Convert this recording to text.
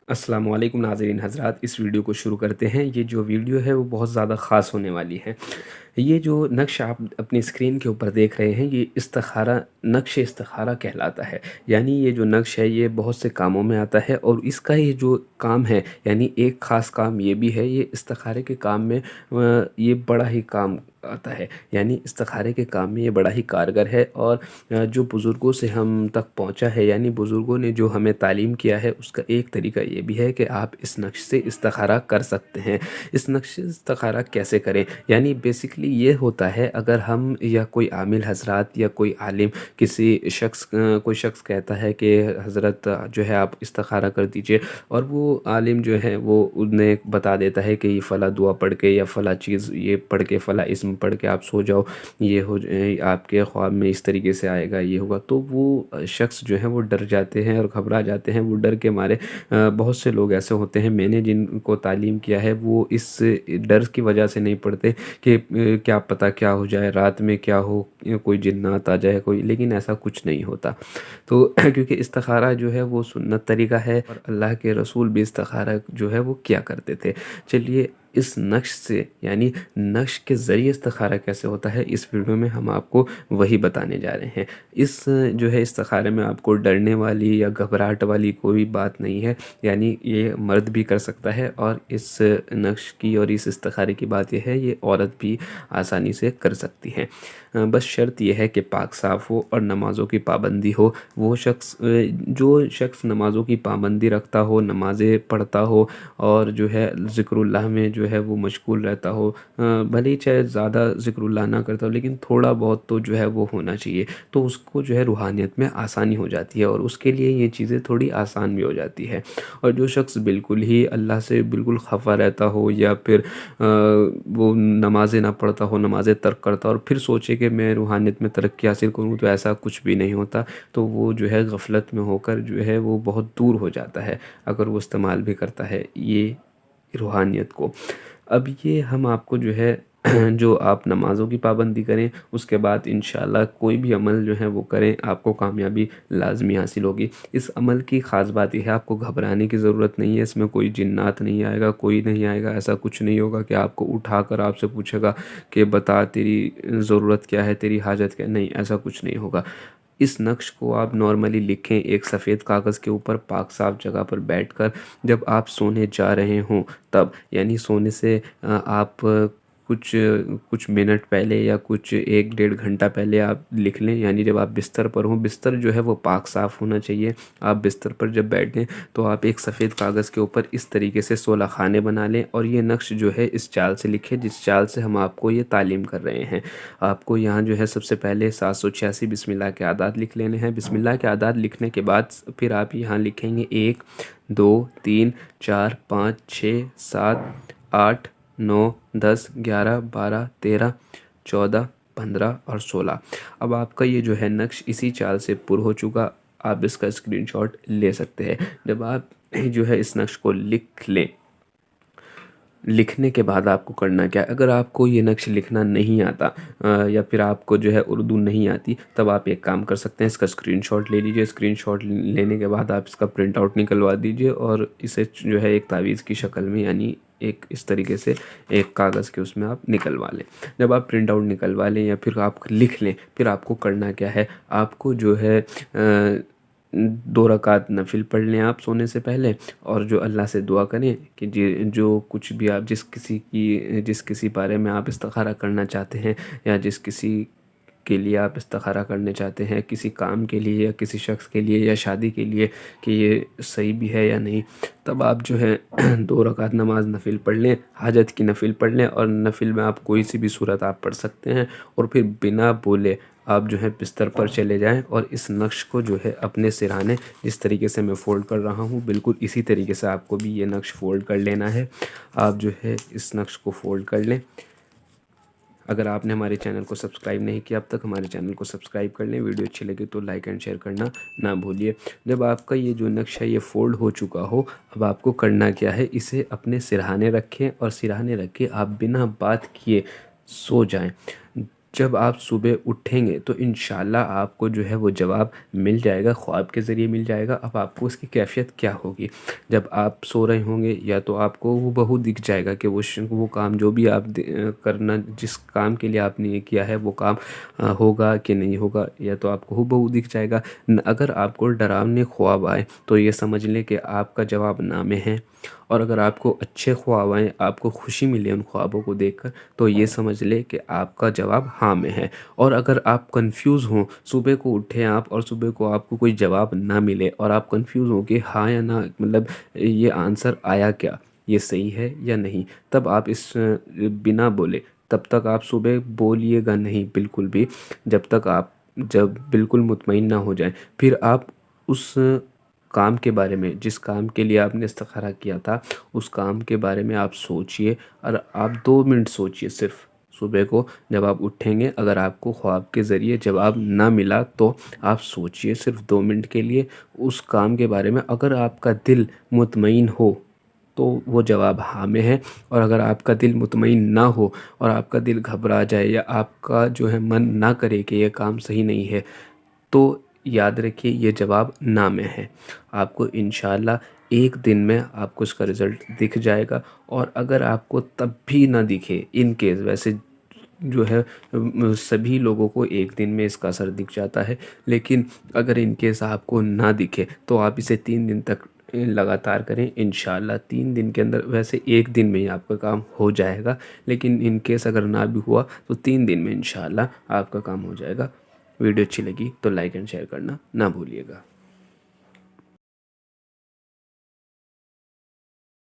अस्सलामु अलैकुम नाज़रीन हज़रात। इस वीडियो को शुरू करते हैं। ये जो वीडियो है वो बहुत ज़्यादा ख़ास होने वाली है। ये जो नक्श आप अपनी स्क्रीन के ऊपर देख रहे हैं, ये इस्तिखारा, नक्श इस्तिखारा कहलाता है। यानी ये जो नक्श है ये बहुत से कामों में आता है और इसका ये जो काम है, यानी एक ख़ास काम ये भी है, ये इस्तिखारे के काम में ये बड़ा ही काम आता है। यानी इस्तिखारे के काम में ये बड़ा ही कारगर है और जो बुज़ुर्गों से हम तक पहुँचा है, यानी बुज़ुर्गों ने जो हमें तालीम किया है, उसका एक तरीका ये भी है कि आप इस नक्श से इस्तिखारा कर सकते हैं। इस नक्श से इस्तिखारा कैसे करें? यानी बेसिकली ये होता है, अगर हम या कोई आमिल हज़रात या कोई आलिम कोई शख्स कहता है कि हज़रत जो है आप इस्तिखारा कर दीजिए, और वो आलिम जो है वो उन्हें बता देता है कि ये फ़ला दुआ पढ़ के या फ़ला चीज़ ये पढ़ के, फ़ला इस्म पढ़ के आप सो जाओ, ये हो आपके ख्वाब में इस तरीके से आएगा, ये होगा। तो वो शख्स जो है वो डर जाते हैं और घबरा जाते हैं। वो डर के मारे बहुत से लोग ऐसे होते हैं, मैंने जिनको तालीम किया है, वो इस डर की वजह से नहीं पढ़ते कि क्या पता क्या हो जाए, रात में क्या हो, कोई जिन्नात आ जाए कोई, लेकिन ऐसा कुछ नहीं होता। तो क्योंकि इस्तिखारा जो है वो सुन्नत तरीका है और अल्लाह के रसूल भी इस्तिखारा जो है वो किया करते थे। चलिए, इस नक्श से यानी नक्श के ज़रिए इस्तिखारा कैसे होता है, इस वीडियो में हम आपको वही बताने जा रहे हैं। इस जो है इस्तिखारे में आपको डरने वाली या घबराहट वाली कोई बात नहीं है। यानी ये मर्द भी कर सकता है, और इस नक्श की और इस इस्तिखारे की बात यह है, ये औरत भी आसानी से कर सकती है। बस शर्त यह है कि पाक साफ़ हो और नमाज़ों की पाबंदी हो। वो शख्स जो शख्स नमाज़ों की पाबंदी रखता हो, नमाज़ें पढ़ता हो और जो है ज़िक्रुल्लाह में जो है वो मशगूल रहता हो, भले ही चाहे ज़्यादा ज़िक्रुल्लाह ना करता हो, लेकिन थोड़ा बहुत तो जो है वो होना चाहिए, तो उसको जो है रूहानियत में आसानी हो जाती है और उसके लिए ये चीज़ें थोड़ी आसान भी हो जाती है। और जो शख्स बिल्कुल ही अल्लाह से बिल्कुल खफ़ा रहता हो, या फिर वो नमाज़ें ना पढ़ता हो, नमाज़ें तर्क करता हो और फिर सोचे कि मैं रूहानियत में तरक्की हासिल करूँ, तो ऐसा कुछ भी नहीं होता। तो वो जो है गफ़लत में होकर जो है वो बहुत दूर हो जाता है, अगर वो इस्तेमाल भी करता है ये रूहानियत को। अब ये हम आपको जो है जो आप नमाज़ों की पाबंदी करें, उसके बाद इंशाअल्लाह कोई भी अमल जो है वो करें, आपको कामयाबी लाज़मी हासिल होगी। इस अमल की ख़ास बात ये है, आपको घबराने की ज़रूरत नहीं है। इसमें कोई जिन्नात नहीं आएगा, कोई नहीं आएगा, ऐसा कुछ नहीं होगा कि आपको उठाकर आपसे पूछेगा कि बता तेरी ज़रूरत क्या है, तेरी हाजत क्या है। नहीं, ऐसा कुछ नहीं होगा। इस नक्श को आप नॉर्मली लिखें एक सफ़ेद कागज़ के ऊपर, पाक साफ़ जगह पर बैठकर, जब आप सोने जा रहे हों तब। यानी सोने से आप कुछ कुछ मिनट पहले या कुछ 1 डेढ़ घंटा पहले आप लिख लें। यानी जब आप बिस्तर पर हों, बिस्तर जो है वो पाक साफ़ होना चाहिए। आप बिस्तर पर जब बैठें तो आप एक सफ़ेद कागज़ के ऊपर इस तरीके से 16 खाने बना लें और ये नक्श जो है इस चाल से लिखें जिस चाल से हम आपको ये तालीम कर रहे हैं। आपको यहाँ जो है सबसे पहले 786 बिस्मिल्लाह के आदात लिख लेने हैं। बिस्मिल्लाह के आदात लिखने के बाद फिर आप यहाँ लिखेंगे 1 2 3 4 5 6 7 8 9 10 11 12 13 14 15 और 16। अब आपका ये जो है नक्श इसी चाल से पुर हो चुका। आप इसका स्क्रीनशॉट ले सकते हैं। जब आप जो है इस नक्श को लिख लें, लिखने के बाद आपको करना क्या है, अगर आपको ये नक्श लिखना नहीं आता या फिर आपको जो है उर्दू नहीं आती, तब आप एक काम कर सकते हैं, इसका स्क्रीनशॉट ले लीजिए। स्क्रीनशॉट लेने के बाद आप इसका प्रिंट आउट निकलवा दीजिए और इसे जो है एक तावीज़ की शक्ल में, यानी एक इस तरीके से एक कागज़ के उसमें आप निकलवा लें। जब आप प्रिंट आउट निकलवा लें या फिर आप लिख लें, फिर आपको करना क्या है, आपको जो है 2 रकात नफिल पढ़ लें आप सोने से पहले, और जो अल्लाह से दुआ करें कि जो कुछ भी आप जिस किसी बारे में आप इस्तिखारा करना चाहते हैं, या जिस किसी के लिए आप इस्तिखारा करने चाहते हैं, किसी काम के लिए या किसी शख्स के लिए या शादी के लिए, कि ये सही भी है या नहीं, तब आप जो है 2 रकात नमाज नफिल पढ़ लें, हाजत की नफिल पढ़ लें। और नफिल में आप कोई सी भी सूरत आप पढ़ सकते हैं, और फिर बिना बोले आप जो है बिस्तर पर चले जाएं और इस नक्श को जो है अपने सिरहाने, जिस तरीके से मैं फ़ोल्ड कर रहा हूँ, बिल्कुल इसी तरीके से आपको भी ये नक्श फ़ोल्ड कर लेना है। आप जो है इस नक्श को फ़ोल्ड कर लें। अगर आपने हमारे चैनल को सब्सक्राइब नहीं किया अब तक, हमारे चैनल को सब्सक्राइब कर लें। वीडियो अच्छी लगे तो लाइक एंड शेयर करना ना भूलिए। जब आपका ये जो नक्श है ये फ़ोल्ड हो चुका हो, अब आपको करना क्या है, इसे अपने सिरहाने रखें और सिरहाने रख के आप बिना बात किए सो जाएं। जब आप सुबह उठेंगे तो इंशाल्लाह आपको जो है वो जवाब मिल जाएगा, ख्वाब के ज़रिए मिल जाएगा। अब आपको उसकी कैफ़ियत क्या होगी, जब आप सो रहे होंगे या तो आपको वो बहू दिख जाएगा कि वो काम जो भी आप करना, जिस काम के लिए आपने ये किया है वो काम होगा कि नहीं होगा, या तो आपको हूबहू दिख जाएगा। अगर आपको डरावने ख्वाब आए तो ये समझ लें कि आपका जवाब ना में है, और अगर आपको अच्छे ख्वाब आएँ, आपको खुशी मिले उन ख्वाबों को देखकर, तो ये समझ लें कि आपका जवाब हाँ में है। और अगर आप कंफ्यूज हों, सुबह को उठें आप और सुबह को आपको कोई जवाब ना मिले और आप कंफ्यूज हो कि हाँ या ना, मतलब ये आंसर आया क्या, ये सही है या नहीं, तब आप इस बिना बोले तब तक आप सुबह बोलिएगा नहीं बिल्कुल भी, जब बिल्कुल मुतमईन ना हो जाए। फिर आप उस काम के बारे में, जिस काम के लिए आपने इस्तिखारा किया था, उस काम के बारे में आप सोचिए, और आप 2 मिनट सोचिए सिर्फ। सुबह को जब आप उठेंगे, अगर आपको ख्वाब के ज़रिए जवाब ना मिला तो आप सोचिए सिर्फ 2 मिनट के लिए उस काम के बारे में। अगर आपका दिल मुतमईन हो तो वो जवाब हाँ में है, और अगर आपका दिल मुतमईन ना हो और आपका दिल घबरा जाए या आपका जो है मन ना करे कि ये काम सही नहीं है, तो याद रखिए ये जवाब ना में है। आपको इंशाल्लाह 1 दिन में आपको इसका रिज़ल्ट दिख जाएगा। और अगर आपको तब भी ना दिखे, इन केस, वैसे जो है सभी लोगों को 1 दिन में इसका असर दिख जाता है, लेकिन अगर इन केस आपको ना दिखे तो आप इसे 3 दिन तक लगातार करें। इंशाल्लाह 3 दिन के अंदर, वैसे 1 दिन में ही आपका काम हो जाएगा, लेकिन इन केस अगर ना भी हुआ तो 3 दिन में इंशाल्लाह आपका काम हो जाएगा। वीडियो अच्छी लगी तो लाइक एंड शेयर करना ना भूलिएगा।